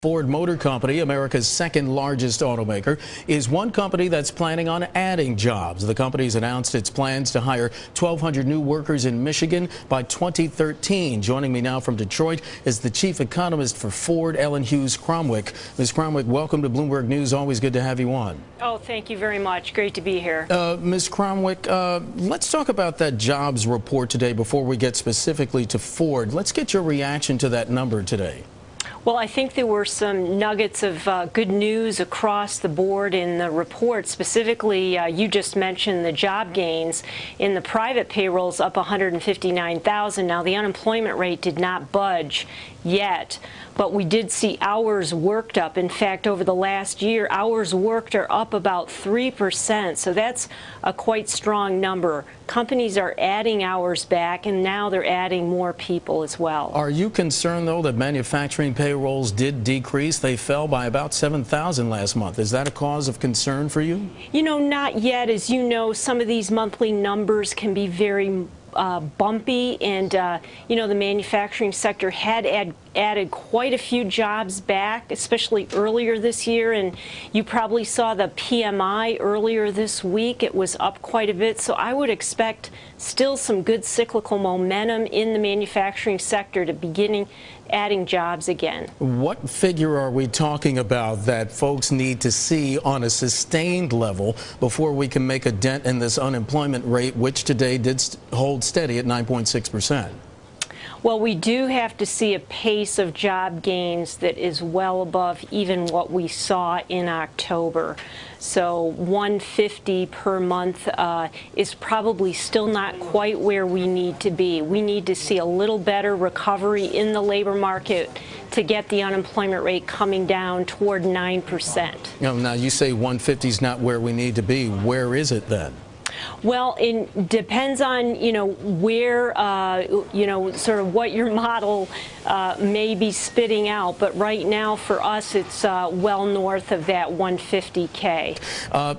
Ford Motor Company, America's second largest automaker, is one company that's planning on adding jobs. The company's announced its plans to hire 1,200 new workers in Michigan by 2013. Joining me now from Detroit is the chief economist for Ford, Hughes Cromwick. Ms. Cromwick, welcome to Bloomberg News. Always good to have you on. Oh, thank you very much. Great to be here. Ms. Cromwick, let's talk about that jobs report today before we get specifically to Ford. Let's get your reaction to that number today. Well, I think there were some nuggets of good news across the board in the report. Specifically, you just mentioned the job gains in the private payrolls up 159,000. Now, the unemployment rate did not budge yet, but we did see hours worked up. In fact, over the last year, hours worked are up about 3%. So that's a quite strong number. Companies are adding hours back, and now they're adding more people as well. Are you concerned, though, that manufacturing payrolls did decrease? They fell by about 7,000 last month. Is that a cause of concern for you? You know, not yet. As you know, some of these monthly numbers can be very bumpy, and you know, the manufacturing sector had added quite a few jobs back, especially earlier this year, and you probably saw the PMI earlier this week. It was up quite a bit, so I would expect still some good cyclical momentum in the manufacturing sector to beginning adding jobs again. What figure are we talking about that folks need to see on a sustained level before we can make a dent in this unemployment rate, which today did hold steady at 9.6%? Well, we do have to see a pace of job gains that is well above even what we saw in October. So 150 per month is probably still not quite where we need to be. We need to see a little better recovery in the labor market to get the unemployment rate coming down toward 9%. Now you say 150 is not where we need to be. Where is it then? Well, it depends on, you know, where, you know, sort of what your model may be spitting out. But right now, for us, it's well north of that 150K.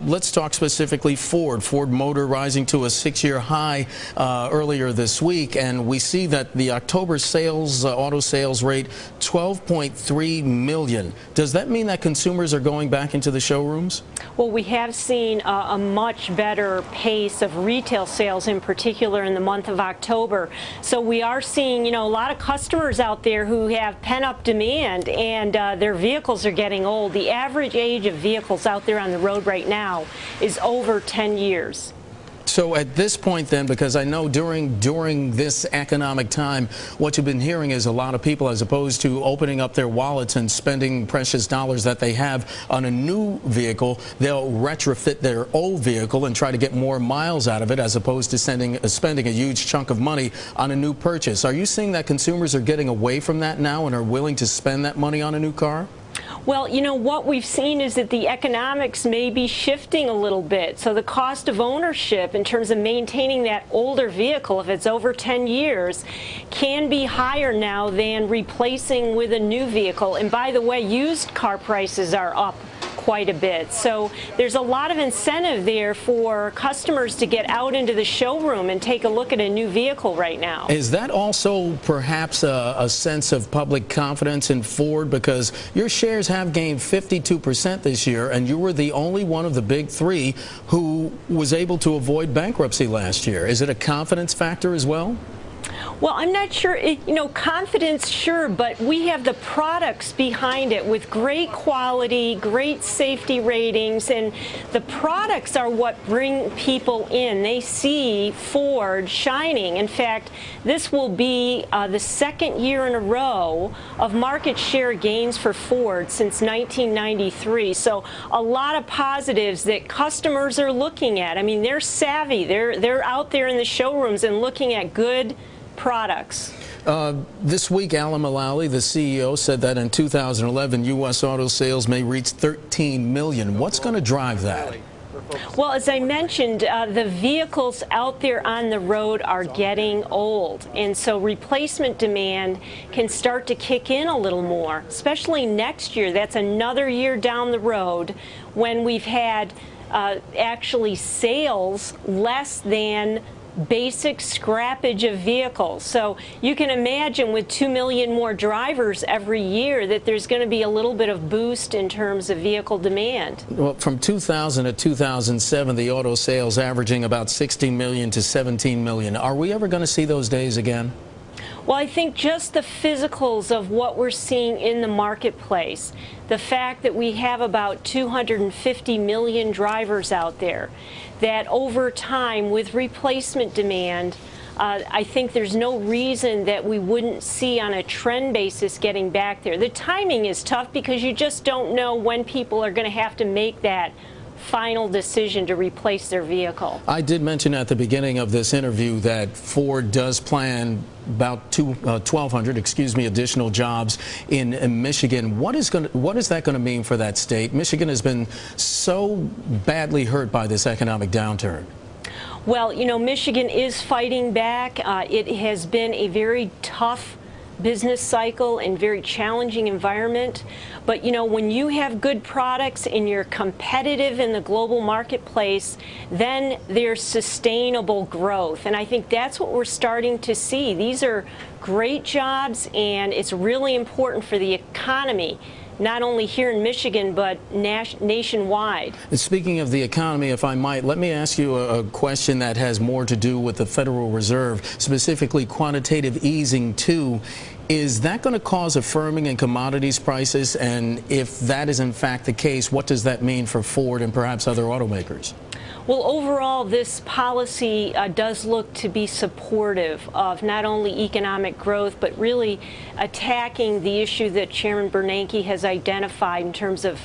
Let's talk specifically Ford. Ford Motor rising to a 6-year high earlier this week. And we see that the October sales, auto sales rate, 12.3 million. Does that mean that consumers are going back into the showrooms? Well, we have seen a much better pace of retail sales, in particular in the month of October. So we are seeing, you know, a lot of customers out there who have pent-up demand, and their vehicles are getting old. The average age of vehicles out there on the road right now is over 10 years. So at this point then, because I know during this economic time, what you've been hearing is a lot of people, as opposed to opening up their wallets and spending precious dollars that they have on a new vehicle, they'll retrofit their old vehicle and try to get more miles out of it, as opposed to spending a huge chunk of money on a new purchase. Are you seeing that consumers are getting away from that now and are willing to spend that money on a new car? Well, you know, what we've seen is that the economics may be shifting a little bit. So the cost of ownership in terms of maintaining that older vehicle, if it's over 10 years, can be higher now than replacing with a new vehicle. And by the way, used car prices are up quite a bit. So there's a lot of incentive there for customers to get out into the showroom and take a look at a new vehicle right now. Is that also perhaps a sense of public confidence in Ford? Because your shares have gained 52% this year, and you were the only one of the big three who was able to avoid bankruptcy last year. Is it a confidence factor as well? Well, I'm not sure, you know, confidence, sure, but we have the products behind it with great quality, great safety ratings, and the products are what bring people in. They see Ford shining. In fact, this will be the second year in a row of market share gains for Ford since 1993. So a lot of positives that customers are looking at. I mean, they're savvy. They're out there in the showrooms and looking at good products. This week, Alan Mulally, the CEO, said that in 2011, U.S. auto sales may reach 13 million. What's going to drive that? Well, as I mentioned, the vehicles out there on the road are getting old, and so replacement demand can start to kick in a little more, especially next year. That's another year down the road when we've had actually sales less than basic scrappage of vehicles. So you can imagine with 2 million more drivers every year that there's going to be a little bit of boost in terms of vehicle demand. Well, from 2000 to 2007, the auto sales averaging about 16 million to 17 million. Are we ever going to see those days again? Well, I think just the physicals of what we're seeing in the marketplace, the fact that we have about 250 million drivers out there, that over time with replacement demand, I think there's no reason that we wouldn't see on a trend basis getting back there. The timing is tough because you just don't know when people are going to have to make that final decision to replace their vehicle. I did mention at the beginning of this interview that Ford does plan about 1,200, additional jobs in Michigan. What is that going to mean for that state? Michigan has been so badly hurt by this economic downturn. Well, you know, Michigan is fighting back. It has been a very tough business cycle and very challenging environment. But, you know, when you have good products and you're competitive in the global marketplace, then there's sustainable growth. And I think that's what we're starting to see. These are great jobs, and it's really important for the economy, not only here in Michigan, but nationwide. And speaking of the economy, if I might, let me ask you a question that has more to do with the Federal Reserve, specifically quantitative easing too. Is that going to cause a firming in commodities prices? And if that is in fact the case, what does that mean for Ford and perhaps other automakers? Well, overall, this policy does look to be supportive of not only economic growth, but really attacking the issue that Chairman Bernanke has identified in terms of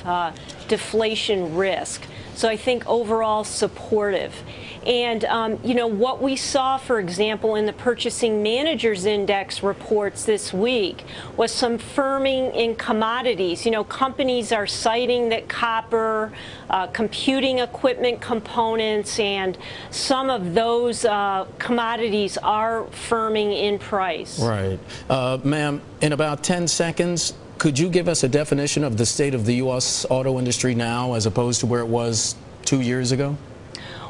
deflation risk. So I think overall supportive. And, you know, what we saw, for example, in the Purchasing Managers Index reports this week was some firming in commodities. You know, companies are citing that copper, computing equipment components, and some of those commodities are firming in price. Right. Ma'am, in about 10 seconds, could you give us a definition of the state of the U.S. auto industry now as opposed to where it was 2 years ago?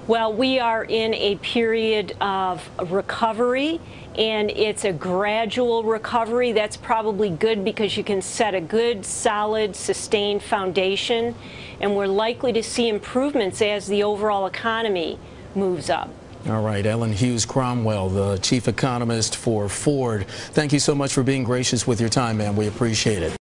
Well, we are in a period of recovery, and it's a gradual recovery. That's probably good because you can set a good, solid, sustained foundation, and we're likely to see improvements as the overall economy moves up. All right, Ellen Hughes Cromwick, the chief economist for Ford. Thank you so much for being gracious with your time, ma'am. We appreciate it.